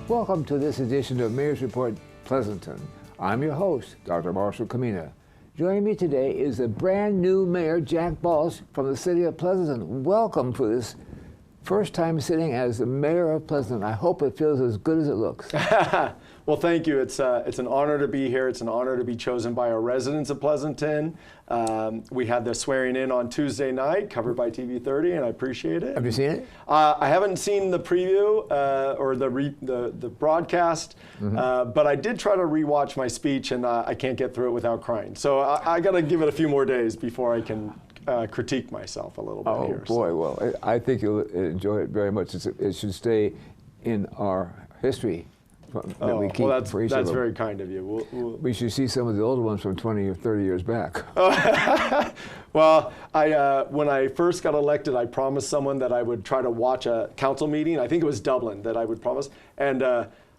Welcome to this edition of Mayor's Report Pleasanton. I'm your host, Dr. Marshall Kamena. Joining me today is the brand new mayor, Jack Balls, from the city of Pleasanton. Welcome for this first time sitting as the mayor of Pleasanton. I hope it feels as good as it looks. Well, thank you. It's an honor to be here. It's an honor to be chosen by our residents of Pleasanton. We had the swearing in on Tuesday night, covered by TV 30, and I appreciate it. Have you seen it? I haven't seen the preview or the broadcast, but I did try to rewatch my speech, and I can't get through it without crying. So I got to give it a few more days before I can critique myself a little bit here. Oh boy, well, I think you'll enjoy it very much. It should stay in our history. That we keep well, for each that's of them. very kind of you. We should see some of the older ones from 20 or 30 years back. Well, when I first got elected, I promised someone that I would try to watch a council meeting. I think it was Dublin that I would promise. And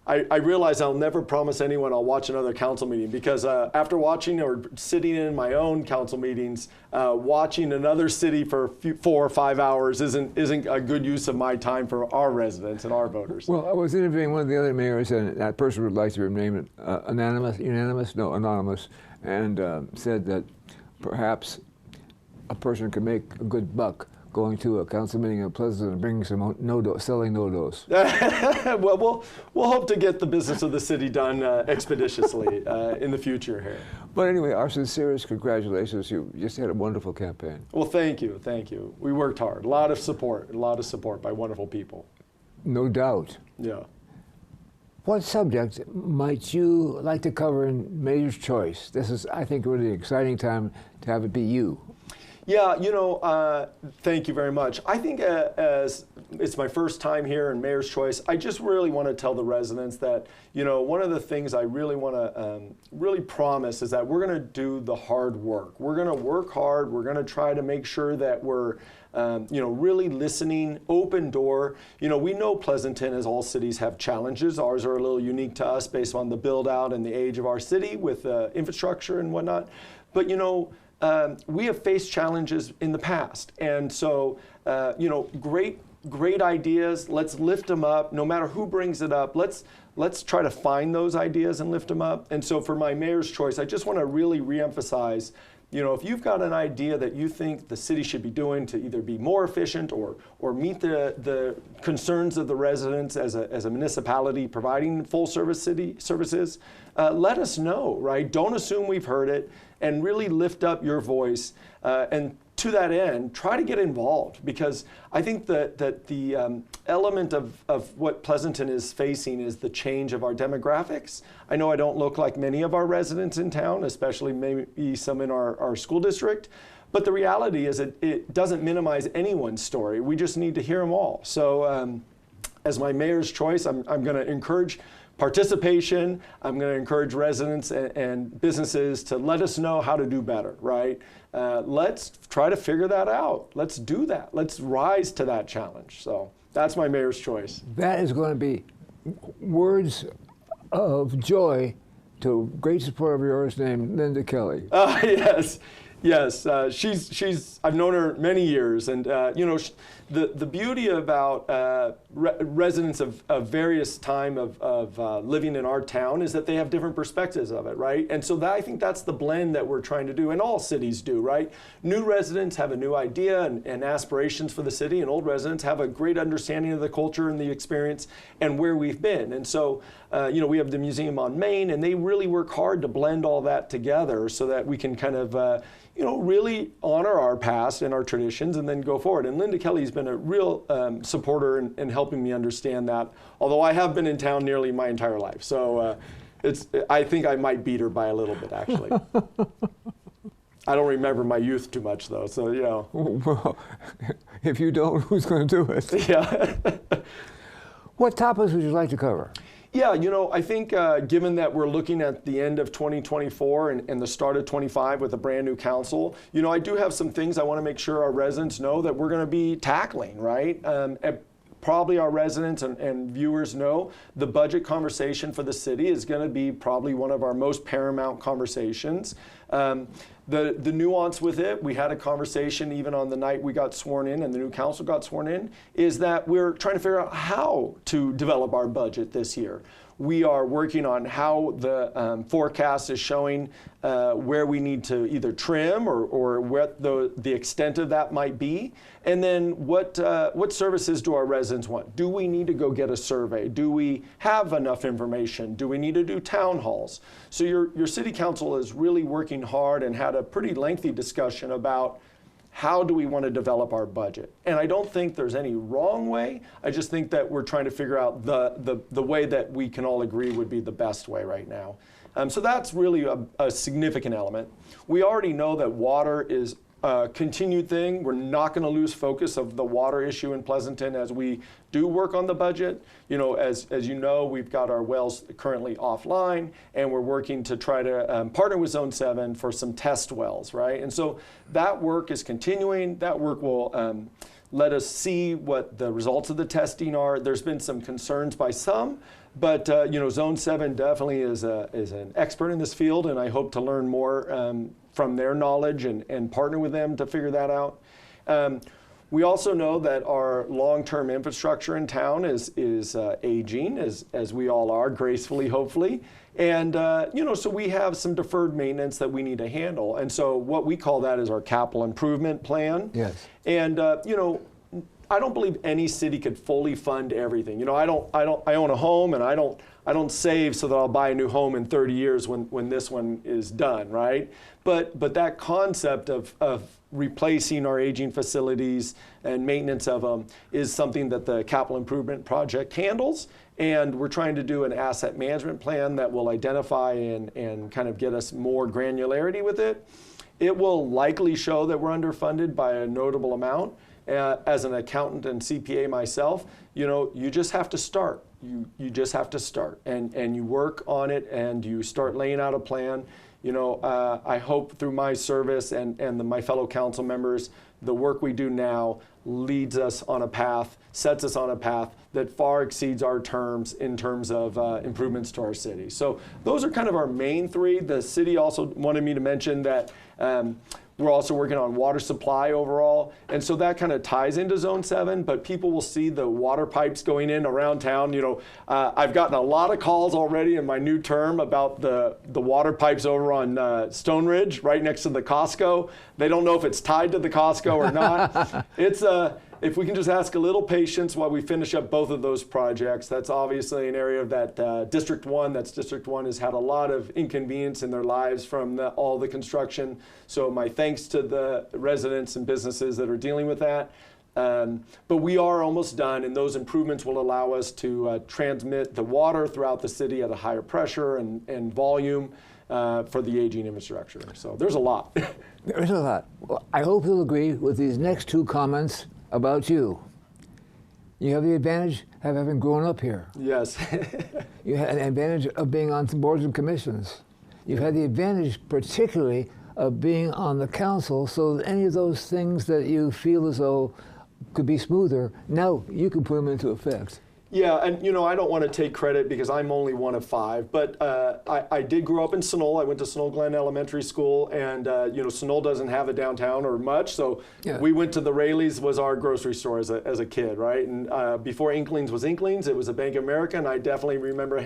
I realized I'll never promise anyone I'll watch another council meeting, because after watching or sitting in my own council meetings, watching another city for 4 or 5 hours isn't a good use of my time for our residents and our voters. Well, I was interviewing one of the other mayors, and that person would like to remain anonymous, and said that perhaps a person could make a good buck going to a council meeting in Pleasanton and bringing some selling no-dos. Well, we'll hope to get the business of the city done expeditiously in the future here. But anyway, our sincerest congratulations. You just had a wonderful campaign. Well, thank you, thank you. We worked hard. A lot of support by wonderful people. No doubt. Yeah. What subject might you like to cover in Mayor's Choice? This is, I think, a really exciting time to have it be you. Yeah, thank you very much. I think as it's my first time here in Mayor's Choice, I just really want to tell the residents that, one of the things I really want to really promise is that we're going to do the hard work. We're going to work hard. We're going to try to make sure that we're, really listening, open door. We know Pleasanton, as all cities, have challenges. Ours are a little unique to us based on the build out and the age of our city with infrastructure and whatnot. But, we have faced challenges in the past. And so, great ideas, let's lift them up. No matter who brings it up, let's try to find those ideas and lift them up. And so for my Mayor's Choice, I just want to really reemphasize, if you've got an idea that you think the city should be doing to either be more efficient or meet the concerns of the residents as a municipality providing full service city services, let us know, right? Don't assume we've heard it, and really lift up your voice. And to that end, try to get involved, because I think that the element of what Pleasanton is facing is the change of our demographics. I know I don't look like many of our residents in town, especially maybe some in our school district, but the reality is it doesn't minimize anyone's story. We just need to hear them all. So as my Mayor's Choice, I'm going to encourage participation. I'm going to encourage residents and businesses to let us know how to do better, right? Let's try to figure that out. Let's do that. Let's rise to that challenge. So that's my Mayor's Choice. That is going to be words of joy to a great supporter of yours named Linda Kelly. Yes. She's I've known her many years, and the beauty about residents of various time of living in our town is that they have different perspectives of it, right? And so I think that's the blend that we're trying to do, and all cities do, right? New residents have a new idea and aspirations for the city, and old residents have a great understanding of the culture and the experience and where we've been. And so we have the museum on Main, and they really work hard to blend all that together so that we can kind of really honor our past and our traditions and then go forward. And Linda Kelly's been a real supporter in helping me understand that, although I have been in town nearly my entire life. So I think I might beat her by a little bit, actually. I don't remember my youth too much, though, so, Well, if you don't, who's going to do it? Yeah. What topics would you like to cover? Yeah, I think given that we're looking at the end of 2024 and the start of 25 with a brand new council, I do have some things I want to make sure our residents know that we're going to be tackling, right? Probably our residents and viewers know the budget conversation for the city is going to be probably one of our most paramount conversations. The nuance with it, we had a conversation even on the night we got sworn in and the new council got sworn in, is that we're trying to figure out how to develop our budget this year. We are working on how the forecast is showing where we need to either trim or what the extent of that might be. And then what services do our residents want? Do we need to go get a survey? Do we have enough information? Do we need to do town halls? So your city council is really working hard and had a pretty lengthy discussion about how do we want to develop our budget? And I don't think there's any wrong way. I just think that we're trying to figure out the way that we can all agree would be the best way right now. So that's really a significant element. We already know that water is a continued thing. We're not going to lose focus of the water issue in Pleasanton as we do work on the budget. You know, as you know, we've got our wells currently offline, and we're working to try to partner with Zone 7 for some test wells, right? And so that work is continuing. That work will let us see what the results of the testing are. There's been some concerns by some, but you know, Zone 7 definitely is an expert in this field, and I hope to learn more from their knowledge and partner with them to figure that out. We also know that our long-term infrastructure in town is aging, as we all are, gracefully, hopefully. And you know, so we have some deferred maintenance that we need to handle. And so what we call that is our capital improvement plan. Yes. And you know, I don't believe any city could fully fund everything. You know, I own a home, and I don't save so that I'll buy a new home in 30 years when this one is done, right? But that concept of replacing our aging facilities and maintenance of them is something that the capital improvement project handles. And we're trying to do an asset management plan that will identify and kind of get us more granularity with it. It will likely show that we're underfunded by a notable amount. As an accountant and CPA myself, you know, you just have to start. You just have to start, and you work on it, and you start laying out a plan. You know, I hope through my service and my fellow council members, the work we do now leads us on a path, sets us on a path that far exceeds our terms in terms of improvements to our city. So those are kind of our main three. The city also wanted me to mention that we're also working on water supply overall. And so that kind of ties into Zone 7, but people will see the water pipes going in around town. You know, I've gotten a lot of calls already in my new term about the water pipes over on Stone Ridge, right next to the Costco. They don't know if it's tied to the Costco or not. It's if we can just ask a little patience while we finish up both of those projects. That's obviously an area of that District 1. That's District 1 has had a lot of inconvenience in their lives from all the construction. So my thanks to the residents and businesses that are dealing with that. But we are almost done, and those improvements will allow us to transmit the water throughout the city at a higher pressure and volume for the aging infrastructure. So there's a lot. There's a lot. Well, I hope you'll agree with these next two comments about you. You have the advantage of having grown up here. Yes. You had the advantage of being on some boards and commissions. You've had the advantage particularly of being on the council, so that any of those things that you feel as though could be smoother, now you can put them into effect. Yeah, and you know, I don't want to take credit because I'm only one of five, but I did grow up in Sunol. I went to Sunol Glen Elementary School, and you know, Sunol doesn't have a downtown or much, so we went to the Rayleigh's was our grocery store as a kid, right? And before Inklings was Inklings, it was a Bank of America, and I definitely remember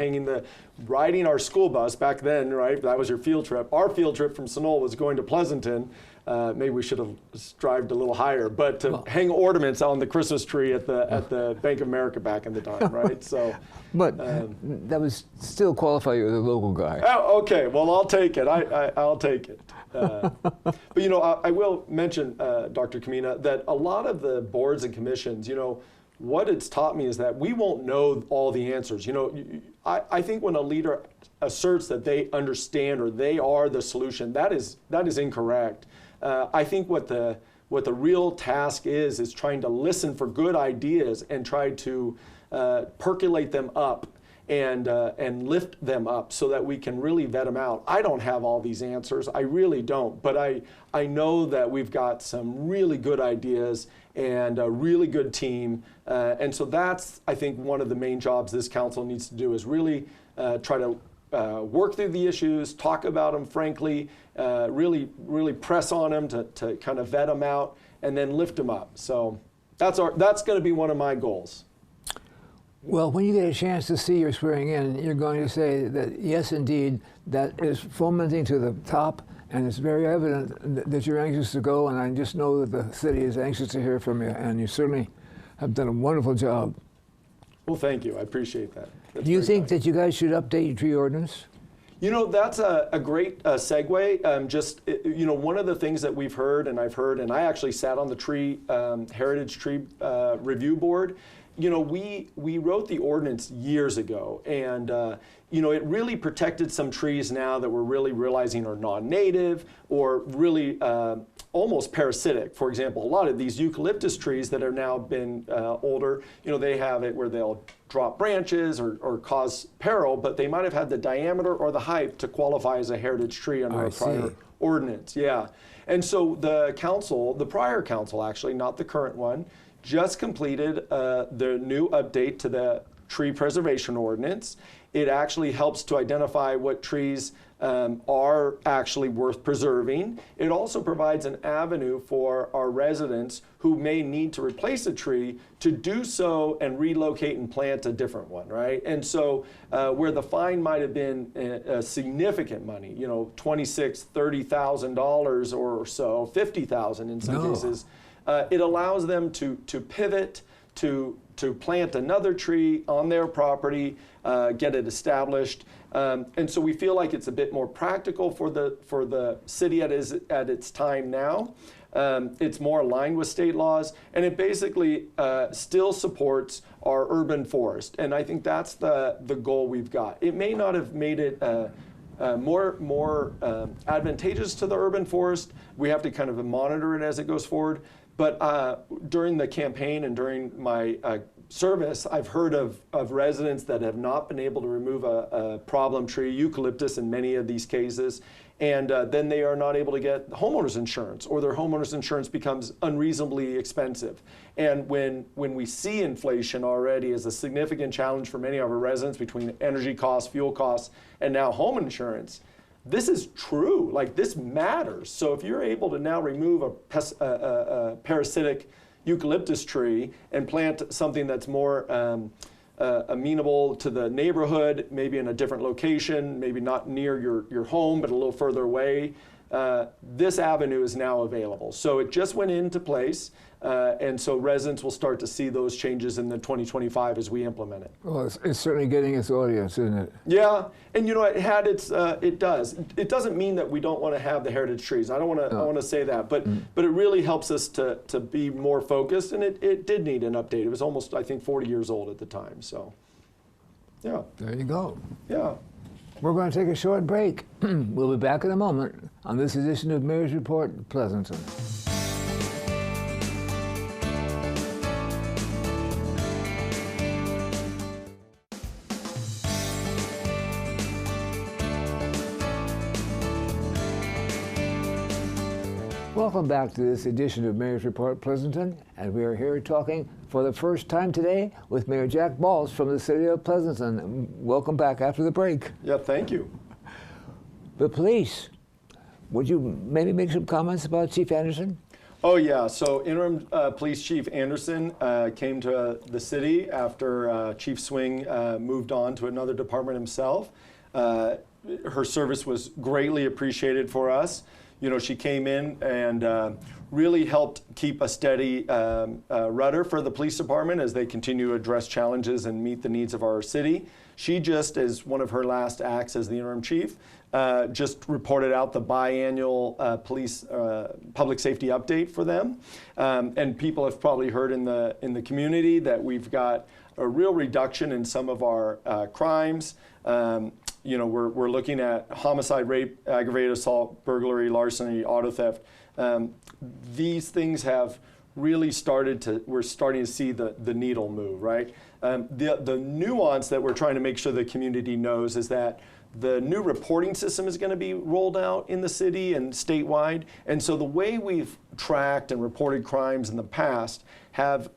riding our school bus back then, right? That was your field trip. Our field trip from Sunol was going to Pleasanton. Maybe we should have strived a little higher, but to hang ornaments on the Christmas tree at the Bank of America back in the time, right? So, but that would still qualify you as a local guy. Oh, okay. Well, I'll take it. I'll take it. But you know, I will mention, Dr. Kamena, that a lot of the boards and commissions, you know, what it's taught me is that we won't know all the answers. You know, I think when a leader asserts that they understand or they are the solution, that is incorrect. I think what the real task is trying to listen for good ideas and try to percolate them up and lift them up so that we can really vet them out. I don't have all these answers. I really don't. But I know that we've got some really good ideas and a really good team. And so that's, I think, one of the main jobs this council needs to do is really try to work through the issues, talk about them frankly, really press on them to kind of vet them out, and then lift them up. So that's going to be one of my goals. Well, when you get a chance to see your swearing in, you're going to say that, yes, indeed, that is fomenting to the top, and it's very evident that you're anxious to go, and I just know that the city is anxious to hear from you, and you certainly have done a wonderful job. Well, thank you. I appreciate that. That's Do you think kind. that you guys should update your tree ordinance? You know, that's a great segue. One of the things that we've heard, and I actually sat on the Heritage Tree Review Board. You know, we wrote the ordinance years ago, and it really protected some trees now that we're really realizing are non-native or really almost parasitic. For example, a lot of these eucalyptus trees that have now been older, they have it where they'll drop branches or cause peril, but they might have had the diameter or the height to qualify as a heritage tree under a prior ordinance. Yeah, and so the prior council actually, not the current one, just completed the new update to the tree preservation ordinance. It actually helps to identify what trees are actually worth preserving. It also provides an avenue for our residents who may need to replace a tree to do so and relocate and plant a different one, right? And so where the fine might have been significant money, $26,000, $30,000 or so, $50,000 in some cases, it allows them to pivot, to plant another tree on their property, get it established. And so we feel like it's a bit more practical for the city at its time now. It's more aligned with state laws, and it basically still supports our urban forest. And I think that's the goal we've got. It may not have made it more advantageous to the urban forest. We have to kind of monitor it as it goes forward. But during the campaign and during my service, I've heard of residents that have not been able to remove a problem tree, eucalyptus in many of these cases, and then they are not able to get homeowners insurance, or their homeowners insurance becomes unreasonably expensive. And when we see inflation already as a significant challenge for many of our residents between energy costs, fuel costs, and now home insurance, this is true. Like, this matters. So if you're able to now remove a parasitic eucalyptus tree and plant something that's more amenable to the neighborhood, maybe in a different location, maybe not near your home, but a little further away, this avenue is now available. So it just went into place, and so residents will start to see those changes in the 2025 as we implement it. Well, it's certainly getting its audience, isn't it? Yeah, and it does. It doesn't mean that we don't want to have the heritage trees. I want to say that, but it really helps us to be more focused, and it did need an update. It was almost, I think, 40 years old at the time. So, yeah. There you go. Yeah. We're going to take a short break. We'll be back in a moment on this edition of Mayor's Report, Pleasanton. Welcome back to this edition of Mayor's Report, Pleasanton, and we are here talking for the first time today with Mayor Jack Balls from the city of Pleasanton. Welcome back after the break. Yeah, thank you. The police, would you maybe make some comments about Chief Anderson? Oh yeah, so Interim Police Chief Anderson came to the city after Chief Swing moved on to another department himself. Her service was greatly appreciated for us. She came in and really helped keep a steady rudder for the police department as they continue to address challenges and meet the needs of our city. She just, as one of her last acts as the interim chief, just reported out the biannual police public safety update for them. And people have probably heard in the community that we've got a real reduction in some of our crimes. We're looking at homicide, rape, aggravated assault, burglary, larceny, auto theft. These things have really we're starting to see the needle move, right? The nuance that we're trying to make sure the community knows is that the new reporting system is going to be rolled out in the city and statewide. And so the way we've tracked and reported crimes in the past have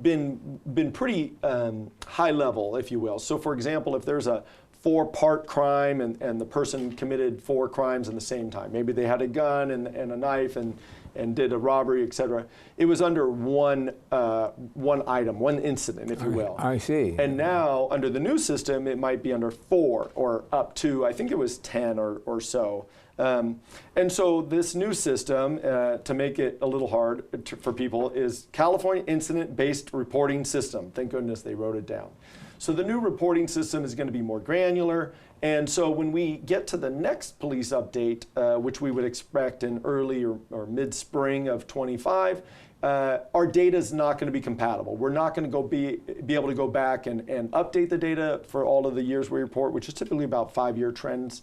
been pretty high level, if you will. So for example, if there's a 4-part crime and the person committed 4 crimes in the same time. Maybe they had a gun and a knife and did a robbery, et cetera. It was under one item, one incident, if you will. I see. And now, under the new system, it might be under 4 or up to, I think it was 10 or so. And so this new system, to make it a little hard for people, is California Incident-Based Reporting System. Thank goodness they wrote it down. So the new reporting system is going to be more granular. And so when we get to the next police update, which we would expect in early or mid-spring of 25, our data is not going to be compatible. We're not going to be able to go back and update the data for all of the years we report, which is typically about 5-year trends.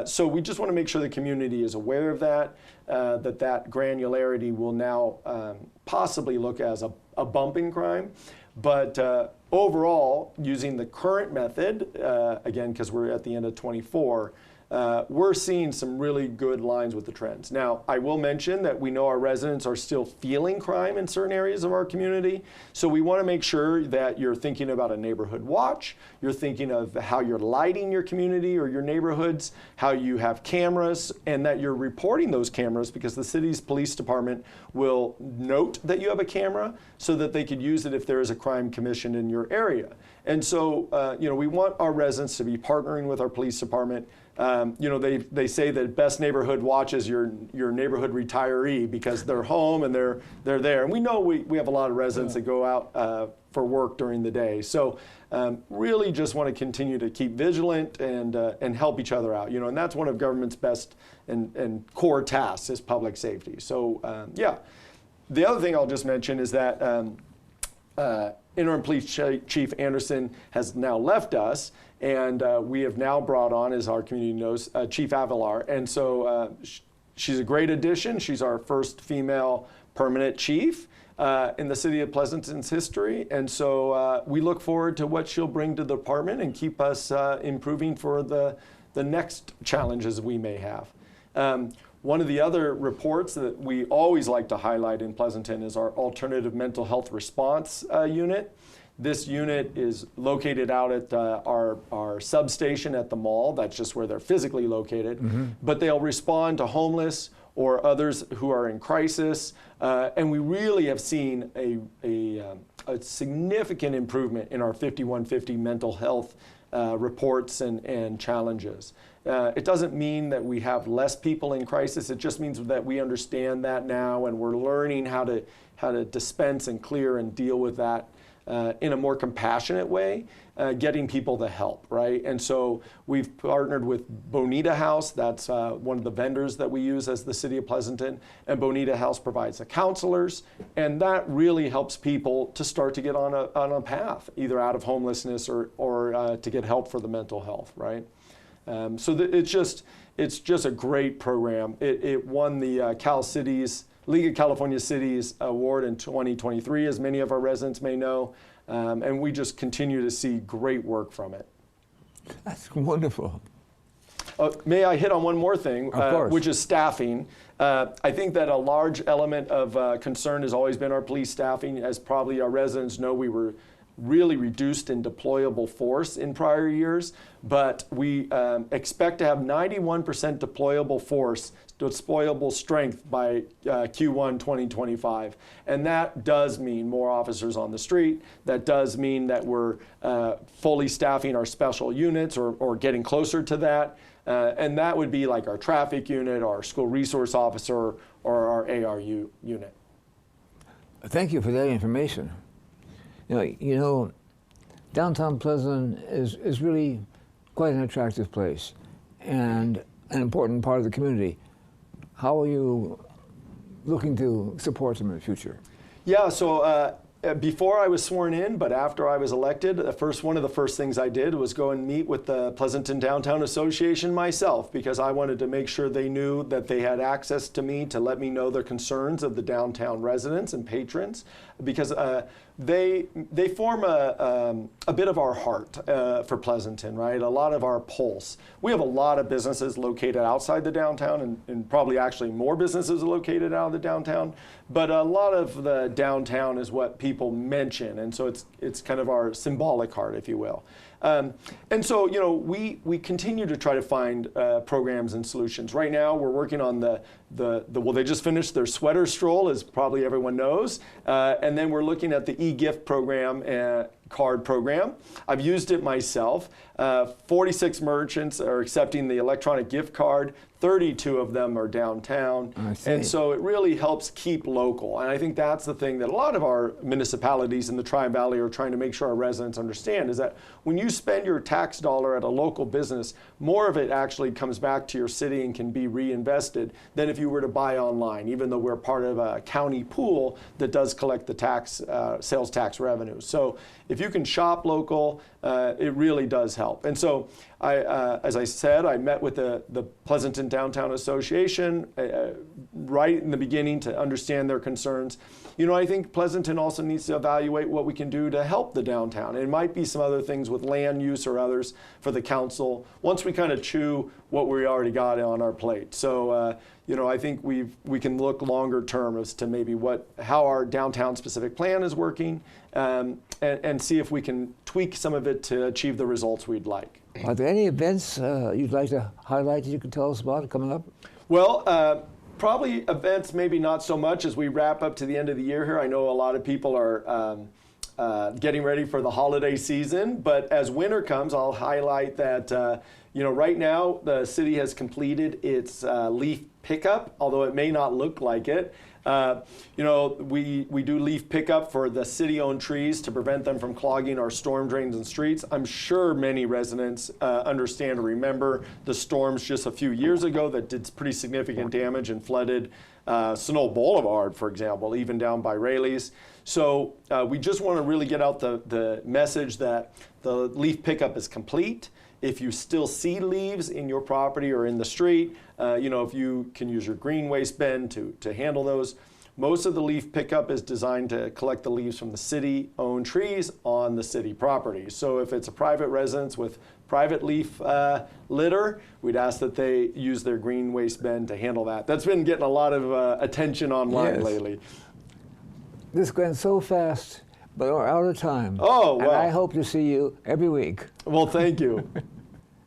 So we just want to make sure the community is aware of that, that granularity will now possibly look as a bump in crime. But overall, using the current method, again, because we're at the end of 24, we're seeing some really good lines with the trends. Now, I will mention that we know our residents are still feeling crime in certain areas of our community, so we want to make sure that you're thinking about a neighborhood watch, you're thinking of how you're lighting your community or your neighborhoods, how you have cameras, and that you're reporting those cameras, because the city's police department will note that you have a camera so that they could use it if there is a crime commissioned in your area. And so, we want our residents to be partnering with our police department. They say that best neighborhood watch is your neighborhood retiree, because they're home and they're there. And we know we have a lot of residents that go out for work during the day. So really just want to continue to keep vigilant and help each other out. And that's one of government's best and core tasks is public safety. So yeah. The other thing I'll just mention is that Interim Police Chief Anderson has now left us, and we have now brought on, as our community knows, Chief Avalar. And so she's a great addition. She's our first female permanent chief in the city of Pleasanton's history. And so we look forward to what she'll bring to the department and keep us improving for the next challenges we may have. One of the other reports that we always like to highlight in Pleasanton is our Alternative Mental Health Response Unit. This unit is located out at our substation at the mall. That's just where they're physically located. Mm-hmm. But they'll respond to homeless or others who are in crisis. And we really have seen a significant improvement in our 5150 mental health reports and challenges. It doesn't mean that we have less people in crisis. It just means that we understand that now, and we're learning how to dispense and clear and deal with that in a more compassionate way, getting people the help, right? And so we've partnered with Bonita House. That's one of the vendors that we use as the City of Pleasanton. And Bonita House provides the counselors, and that really helps people to start to get on a path, either out of homelessness or to get help for the mental health, right? So it's just a great program. It won the League of California Cities Award in 2023, as many of our residents may know, and we just continue to see great work from it. That's wonderful. May I hit on one more thing, which is staffing. I think that a large element of concern has always been our police staffing. As probably our residents know, we were really reduced in deployable force in prior years, but we expect to have 91% deployable strength by Q1 2025. And that does mean more officers on the street. That does mean that we're fully staffing our special units or getting closer to that. And that would be like our traffic unit, our school resource officer, or our ARU unit. Thank you for that information. You know, downtown Pleasanton is really quite an attractive place and an important part of the community. How are you looking to support them in the future? Yeah, so before I was sworn in, but after I was elected, one of the first things I did was go and meet with the Pleasanton Downtown Association myself, because I wanted to make sure they knew that they had access to me to let me know the concerns of the downtown residents and patrons, because they form a bit of our heart for Pleasanton, right? A lot of our pulse. We have a lot of businesses located outside the downtown, and probably actually more businesses located out of the downtown, but a lot of the downtown is what people people mention, and so it's kind of our symbolic heart, if you will. And so, you know, we continue to try to find programs and solutions. Right now, we're working on well, they just finished their sweater stroll, as probably everyone knows, and then we're looking at the e-gift program and card program. I've used it myself. 46 merchants are accepting the electronic gift card. 32 of them are downtown. And so it really helps keep local. And I think that's the thing that a lot of our municipalities in the Tri-Valley are trying to make sure our residents understand, is that when you spend your tax dollar at a local business, more of it actually comes back to your city and can be reinvested than if you were to buy online, even though we're part of a county pool that does collect the tax, sales tax revenue. So if you can shop local, it really does help. And so as I said, I met with the Pleasanton Downtown Association right in the beginning to understand their concerns. You know, I think Pleasanton also needs to evaluate what we can do to help the downtown. It might be some other things with land use or others for the council once we kind of chew what we already got on our plate. So, you know, I think we can look longer term as to maybe how our downtown specific plan is working, and see if we can tweak some of it to achieve the results we'd like. Are there any events you'd like to highlight that you can tell us about coming up? Well, probably events, maybe not so much as we wrap up to the end of the year here. I know a lot of people are getting ready for the holiday season, but as winter comes, I'll highlight that you know, right now the city has completed its leaf pickup, although it may not look like it. You know, we do leaf pickup for the city-owned trees to prevent them from clogging our storm drains and streets. I'm sure many residents understand or remember the storms just a few years ago that did pretty significant damage and flooded Snow Boulevard, for example, even down by Rayleigh's. So we just want to really get out the message that the leaf pickup is complete. If you still see leaves in your property or in the street, you know, if you can use your green waste bin to handle those. Most of the leaf pickup is designed to collect the leaves from the city-owned trees on the city property. So if it's a private residence with private leaf litter, we'd ask that they use their green waste bin to handle that. That's been getting a lot of attention online lately. This went so fast, but we're out of time. Oh, well. And I hope to see you every week. Well, thank you.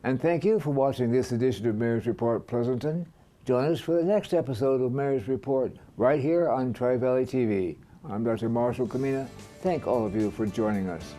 And thank you for watching this edition of Mayor's Report Pleasanton. Join us for the next episode of Mayor's Report right here on Tri-Valley TV. I'm Dr. Marshall Kamena. Thank all of you for joining us.